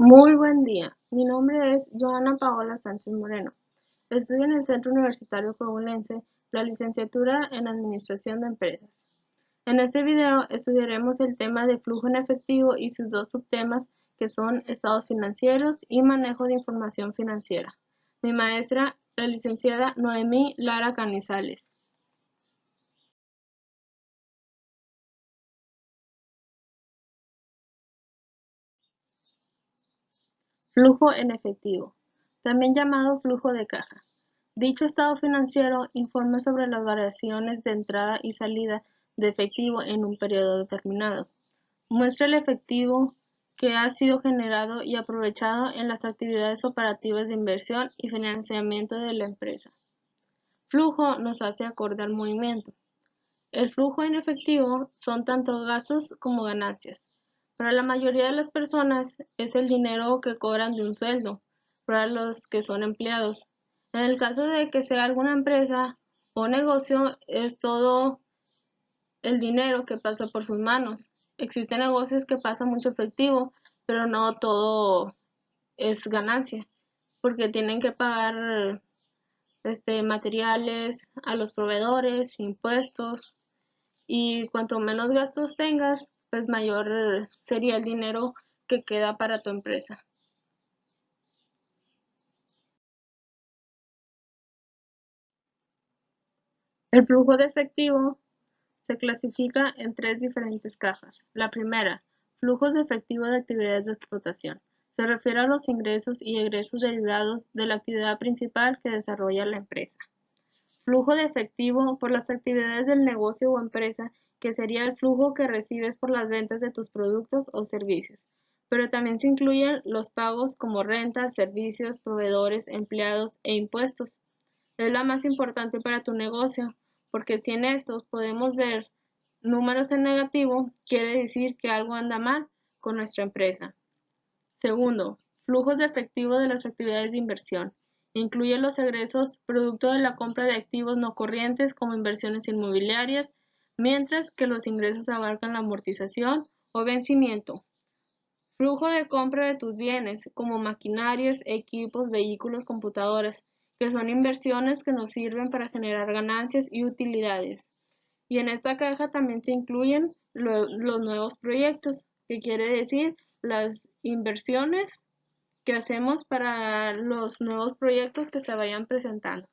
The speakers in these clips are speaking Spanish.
Muy buen día. Mi nombre es Joana Paola Sánchez Moreno. Estudio en el Centro Universitario Coahuilense la licenciatura en Administración de Empresas. En este video estudiaremos el tema de flujo en efectivo y sus dos subtemas que son estados financieros y manejo de información financiera. Mi maestra, la licenciada Noemí Lara Canizales. Flujo en efectivo, también llamado flujo de caja. Dicho estado financiero informa sobre las variaciones de entrada y salida de efectivo en un periodo determinado. Muestra el efectivo que ha sido generado y aprovechado en las actividades operativas de inversión y financiamiento de la empresa. Flujo nos hace acorde al movimiento. El flujo en efectivo son tanto gastos como ganancias. Para la mayoría de las personas es el dinero que cobran de un sueldo, para los que son empleados. En el caso de que sea alguna empresa o negocio, es todo el dinero que pasa por sus manos. Existen negocios que pasan mucho efectivo, pero no todo es ganancia, porque tienen que pagar materiales a los proveedores, impuestos, y cuanto menos gastos tengas, pues mayor sería el dinero que queda para tu empresa. El flujo de efectivo se clasifica en tres diferentes cajas. La primera, flujos de efectivo de actividades de explotación. Se refiere a los ingresos y egresos derivados de la actividad principal que desarrolla la empresa. Flujo de efectivo por las actividades del negocio o empresa, que sería el flujo que recibes por las ventas de tus productos o servicios. Pero también se incluyen los pagos como rentas, servicios, proveedores, empleados e impuestos. Es la más importante para tu negocio, porque si en estos podemos ver números en negativo, quiere decir que algo anda mal con nuestra empresa. Segundo, flujos de efectivo de las actividades de inversión. Incluye los egresos producto de la compra de activos no corrientes como inversiones inmobiliarias, mientras que los ingresos abarcan la amortización o vencimiento. Flujo de compra de tus bienes, como maquinarias, equipos, vehículos, computadoras, que son inversiones que nos sirven para generar ganancias y utilidades. Y en esta caja también se incluyen los nuevos proyectos, que quiere decir las inversiones que hacemos para los nuevos proyectos que se vayan presentando.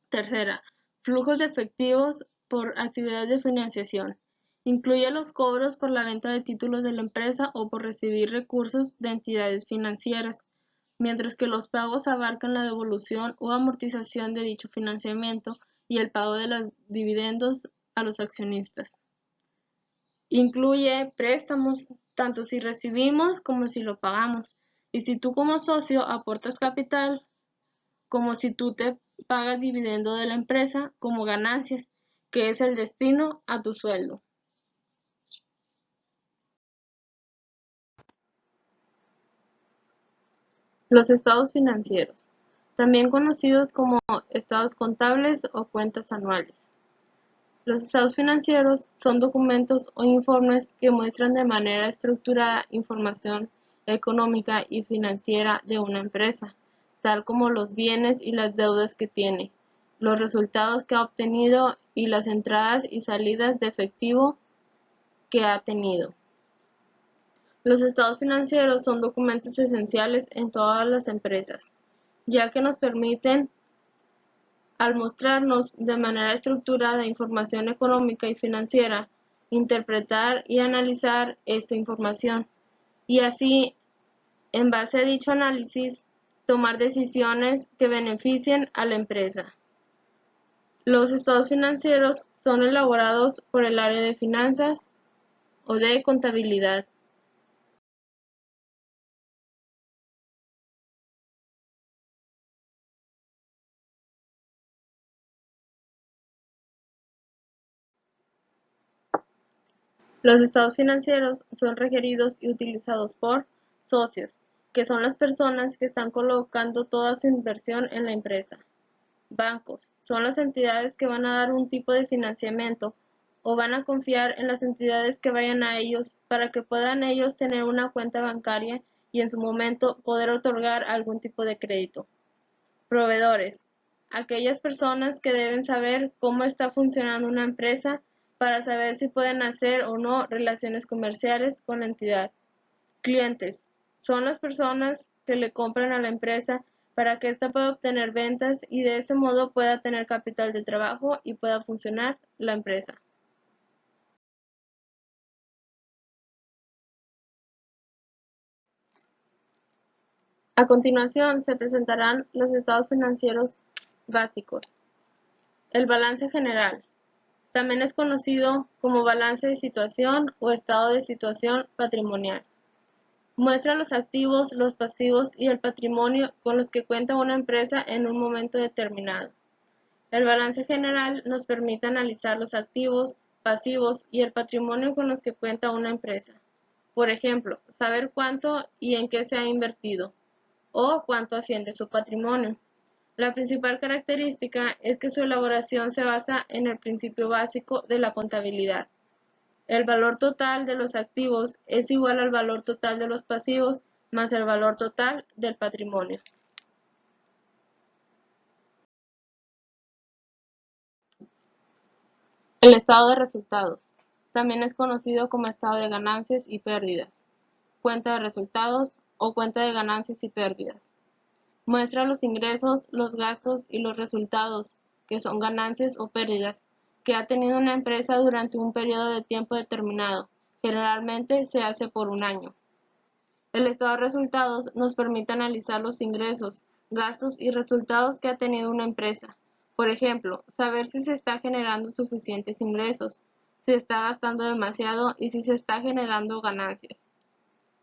Tercera, flujos de efectivos por actividades de financiación. Incluye los cobros por la venta de títulos de la empresa o por recibir recursos de entidades financieras, mientras que los pagos abarcan la devolución o amortización de dicho financiamiento y el pago de los dividendos a los accionistas. Incluye préstamos, tanto si recibimos como si lo pagamos, y si tú como socio aportas capital, como si tú te pagas dividendo de la empresa como ganancias, que es el destino a tu sueldo. Los estados financieros, también conocidos como estados contables o cuentas anuales. Los estados financieros son documentos o informes que muestran de manera estructurada información económica y financiera de una empresa, tal como los bienes y las deudas que tiene, los resultados que ha obtenido y las entradas y salidas de efectivo que ha tenido. Los estados financieros son documentos esenciales en todas las empresas, ya que nos permiten, al mostrarnos de manera estructurada información económica y financiera, interpretar y analizar esta información, y así, en base a dicho análisis, tomar decisiones que beneficien a la empresa. Los estados financieros son elaborados por el área de finanzas o de contabilidad. Los estados financieros son requeridos y utilizados por socios, que son las personas que están colocando toda su inversión en la empresa. Bancos son las entidades que van a dar un tipo de financiamiento o van a confiar en las entidades que vayan a ellos para que puedan ellos tener una cuenta bancaria y en su momento poder otorgar algún tipo de crédito. Proveedores. Aquellas personas que deben saber cómo está funcionando una empresa para saber si pueden hacer o no relaciones comerciales con la entidad. Clientes. Son las personas que le compran a la empresa para que ésta pueda obtener ventas y de ese modo pueda tener capital de trabajo y pueda funcionar la empresa. A continuación se presentarán los estados financieros básicos. El balance general. También es conocido como balance de situación o estado de situación patrimonial. Muestra los activos, los pasivos y el patrimonio con los que cuenta una empresa en un momento determinado. El balance general nos permite analizar los activos, pasivos y el patrimonio con los que cuenta una empresa. Por ejemplo, saber cuánto y en qué se ha invertido, o cuánto asciende su patrimonio. La principal característica es que su elaboración se basa en el principio básico de la contabilidad. El valor total de los activos es igual al valor total de los pasivos más el valor total del patrimonio. El estado de resultados. También es conocido como estado de ganancias y pérdidas, cuenta de resultados o cuenta de ganancias y pérdidas. Muestra los ingresos, los gastos y los resultados, que son ganancias o pérdidas, que ha tenido una empresa durante un periodo de tiempo determinado. Generalmente se hace por un año. El estado de resultados nos permite analizar los ingresos, gastos y resultados que ha tenido una empresa. Por ejemplo, saber si se está generando suficientes ingresos, si está gastando demasiado y si se está generando ganancias.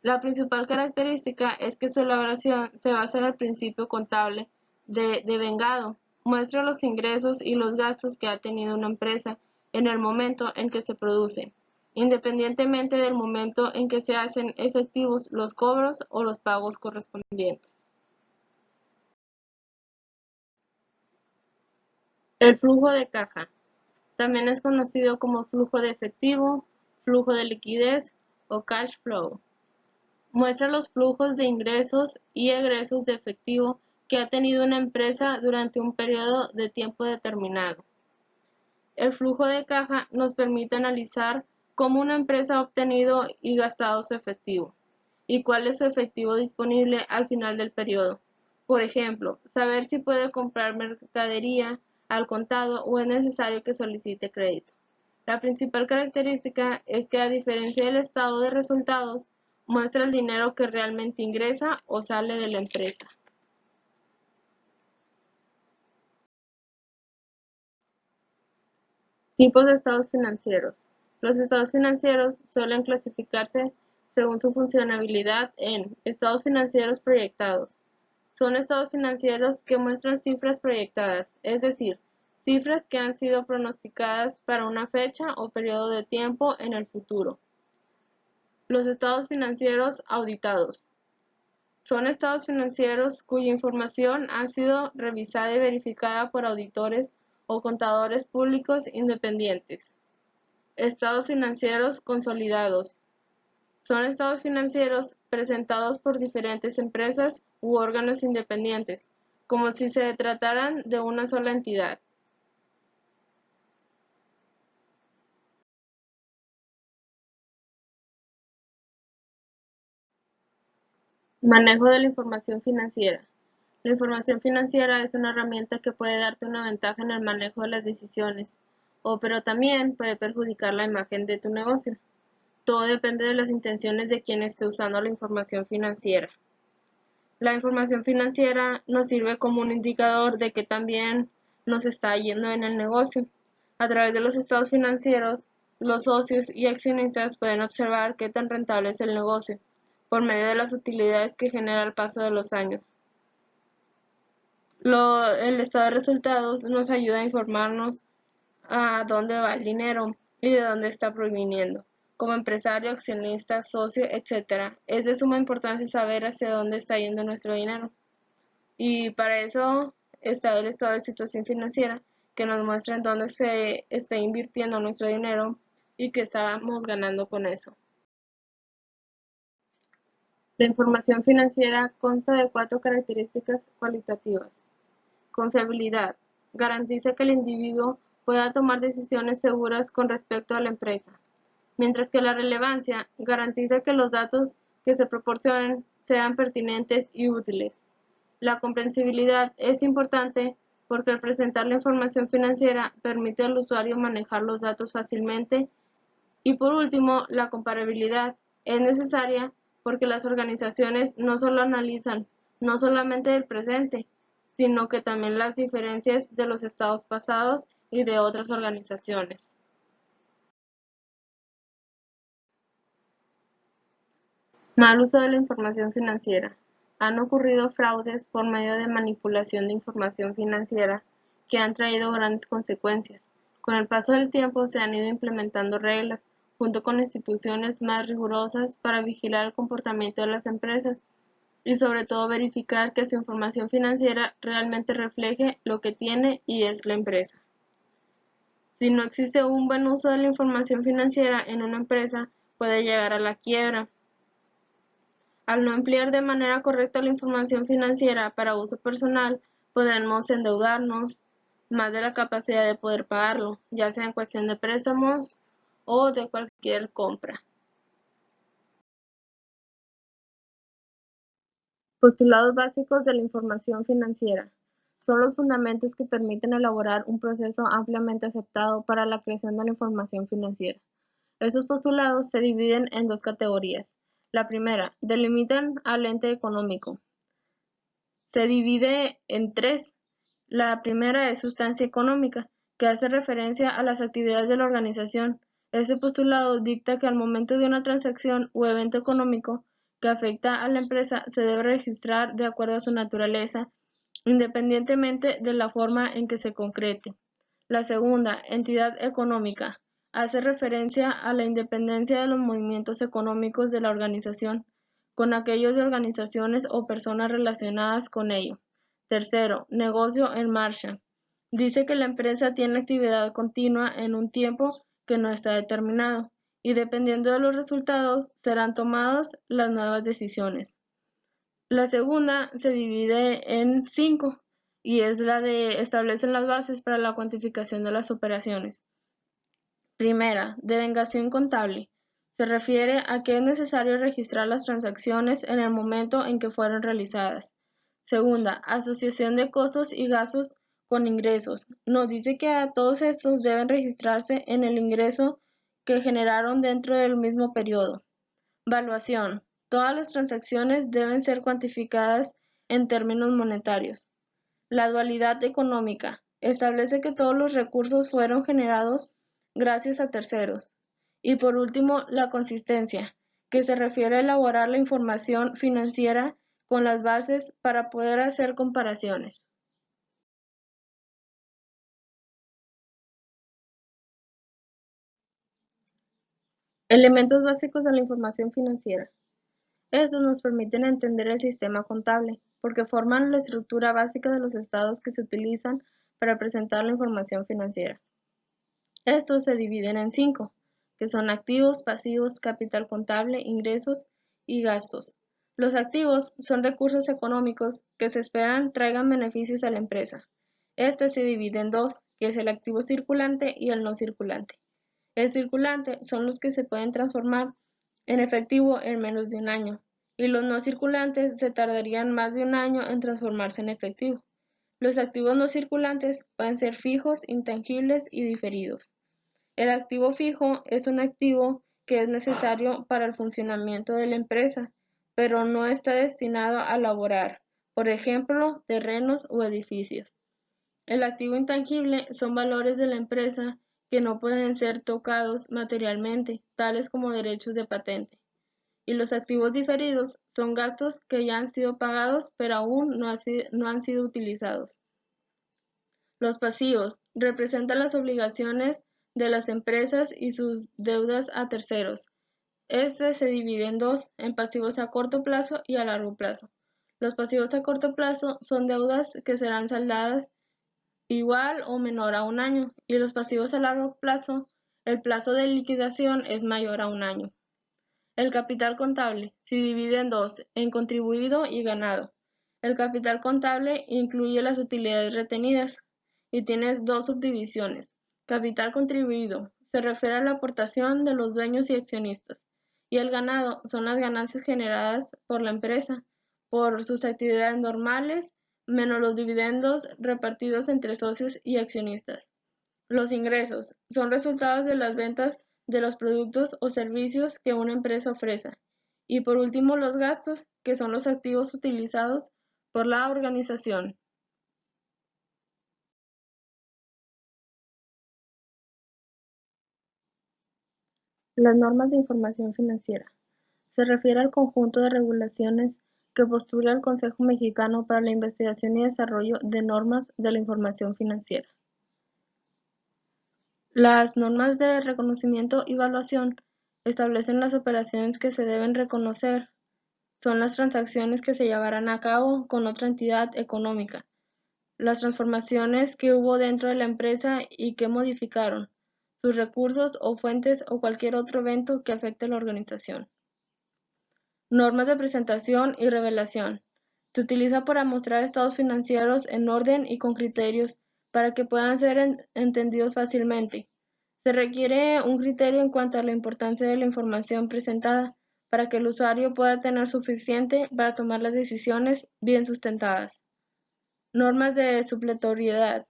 La principal característica es que su elaboración se basa en el principio contable de devengado. Muestra los ingresos y los gastos que ha tenido una empresa en el momento en que se produce, independientemente del momento en que se hacen efectivos los cobros o los pagos correspondientes. El flujo de caja. También es conocido como flujo de efectivo, flujo de liquidez o cash flow. Muestra los flujos de ingresos y egresos de efectivo que ha tenido una empresa durante un periodo de tiempo determinado. El flujo de caja nos permite analizar cómo una empresa ha obtenido y gastado su efectivo y cuál es su efectivo disponible al final del periodo. Por ejemplo, saber si puede comprar mercadería al contado o es necesario que solicite crédito. La principal característica es que, a diferencia del estado de resultados, muestra el dinero que realmente ingresa o sale de la empresa. Tipos de estados financieros. Los estados financieros suelen clasificarse según su funcionalidad en estados financieros proyectados. Son estados financieros que muestran cifras proyectadas, es decir, cifras que han sido pronosticadas para una fecha o periodo de tiempo en el futuro. Los estados financieros auditados. Son estados financieros cuya información ha sido revisada y verificada por auditores o contadores públicos independientes. Estados financieros consolidados. Son estados financieros presentados por diferentes empresas u órganos independientes, como si se trataran de una sola entidad. Manejo de la información financiera. La información financiera es una herramienta que puede darte una ventaja en el manejo de las decisiones, pero también puede perjudicar la imagen de tu negocio. Todo depende de las intenciones de quien esté usando la información financiera. La información financiera nos sirve como un indicador de que también nos está yendo en el negocio. A través de los estados financieros, los socios y accionistas pueden observar qué tan rentable es el negocio, por medio de las utilidades que genera al paso de los años. El estado de resultados nos ayuda a informarnos a dónde va el dinero y de dónde está proviniendo. Como empresario, accionista, socio, etc., es de suma importancia saber hacia dónde está yendo nuestro dinero. Y para eso está el estado de situación financiera, que nos muestra en dónde se está invirtiendo nuestro dinero y qué estamos ganando con eso. La información financiera consta de 4 características cualitativas. Confiabilidad. Garantiza que el individuo pueda tomar decisiones seguras con respecto a la empresa, mientras que la relevancia garantiza que los datos que se proporcionen sean pertinentes y útiles. La comprensibilidad es importante porque al presentar la información financiera permite al usuario manejar los datos fácilmente. Y por último, la comparabilidad es necesaria porque las organizaciones no solo analizan no solamente el presente, sino que también las diferencias de los estados pasados y de otras organizaciones. Mal uso de la información financiera. Han ocurrido fraudes por medio de manipulación de información financiera que han traído grandes consecuencias. Con el paso del tiempo se han ido implementando reglas, junto con instituciones más rigurosas para vigilar el comportamiento de las empresas y sobre todo verificar que su información financiera realmente refleje lo que tiene y es la empresa. Si no existe un buen uso de la información financiera en una empresa, puede llegar a la quiebra. Al no emplear de manera correcta la información financiera para uso personal, podremos endeudarnos más de la capacidad de poder pagarlo, ya sea en cuestión de préstamos o de cualquier compra. Postulados básicos de la información financiera. Son los fundamentos que permiten elaborar un proceso ampliamente aceptado para la creación de la información financiera. Esos postulados se dividen en 2 categorías. La primera, delimitan al ente económico. Se divide en 3. La primera es sustancia económica, que hace referencia a las actividades de la organización. Este postulado dicta que al momento de una transacción o evento económico que afecta a la empresa se debe registrar de acuerdo a su naturaleza, independientemente de la forma en que se concrete. La segunda, entidad económica, hace referencia a la independencia de los movimientos económicos de la organización con aquellos de organizaciones o personas relacionadas con ello. Tercero, negocio en marcha. Dice que la empresa tiene actividad continua en un tiempo que no está determinado y dependiendo de los resultados serán tomadas las nuevas decisiones. La segunda se divide en 5 y es la de establecen las bases para la cuantificación de las operaciones. Primera, devengación contable. Se refiere a que es necesario registrar las transacciones en el momento en que fueron realizadas. Segunda, asociación de costos y gastos con ingresos. Nos dice que a todos estos deben registrarse en el ingreso que generaron dentro del mismo periodo. Valuación. Todas las transacciones deben ser cuantificadas en términos monetarios. La dualidad económica. Establece que todos los recursos fueron generados gracias a terceros. Y por último, la consistencia, que se refiere a elaborar la información financiera con las bases para poder hacer comparaciones. Elementos básicos de la información financiera. Estos nos permiten entender el sistema contable, porque forman la estructura básica de los estados que se utilizan para presentar la información financiera. Estos se dividen en 5, que son activos, pasivos, capital contable, ingresos y gastos. Los activos son recursos económicos que se esperan traigan beneficios a la empresa. Este se divide en 2, que es el activo circulante y el no circulante. El circulante son los que se pueden transformar en efectivo en menos de un año, y los no circulantes se tardarían más de un año en transformarse en efectivo. Los activos no circulantes pueden ser fijos, intangibles y diferidos. El activo fijo es un activo que es necesario para el funcionamiento de la empresa, pero no está destinado a laborar, por ejemplo, terrenos o edificios. El activo intangible son valores de la empresa que no pueden ser tocados materialmente, tales como derechos de patente. Y los activos diferidos son gastos que ya han sido pagados pero aún no han sido utilizados. Los pasivos representan las obligaciones de las empresas y sus deudas a terceros. Este se divide en 2, en pasivos a corto plazo y a largo plazo. Los pasivos a corto plazo son deudas que serán saldadas igual o menor a un año, y los pasivos a largo plazo, el plazo de liquidación es mayor a un año. El capital contable se divide en dos, en contribuido y ganado. El capital contable incluye las utilidades retenidas y tiene dos subdivisiones. Capital contribuido se refiere a la aportación de los dueños y accionistas, y el ganado son las ganancias generadas por la empresa por sus actividades normales, menos los dividendos repartidos entre socios y accionistas. Los ingresos son resultados de las ventas de los productos o servicios que una empresa ofrece. Y por último, los gastos, que son los activos utilizados por la organización. Las normas de información financiera. Se refiere al conjunto de regulaciones que postula el Consejo Mexicano para la Investigación y Desarrollo de Normas de la Información Financiera. Las normas de reconocimiento y evaluación establecen las operaciones que se deben reconocer. Son las transacciones que se llevarán a cabo con otra entidad económica, las transformaciones que hubo dentro de la empresa y que modificaron sus recursos o fuentes o cualquier otro evento que afecte a la organización. Normas de presentación y revelación. Se utiliza para mostrar estados financieros en orden y con criterios para que puedan ser entendidos fácilmente. Se requiere un criterio en cuanto a la importancia de la información presentada para que el usuario pueda tener suficiente para tomar las decisiones bien sustentadas. Normas de supletoriedad.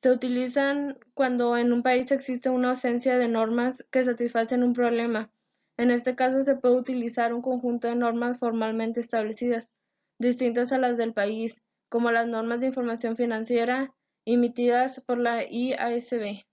Se utilizan cuando en un país existe una ausencia de normas que satisfacen un problema. En este caso se puede utilizar un conjunto de normas formalmente establecidas, distintas a las del país, como las normas de información financiera emitidas por la IASB.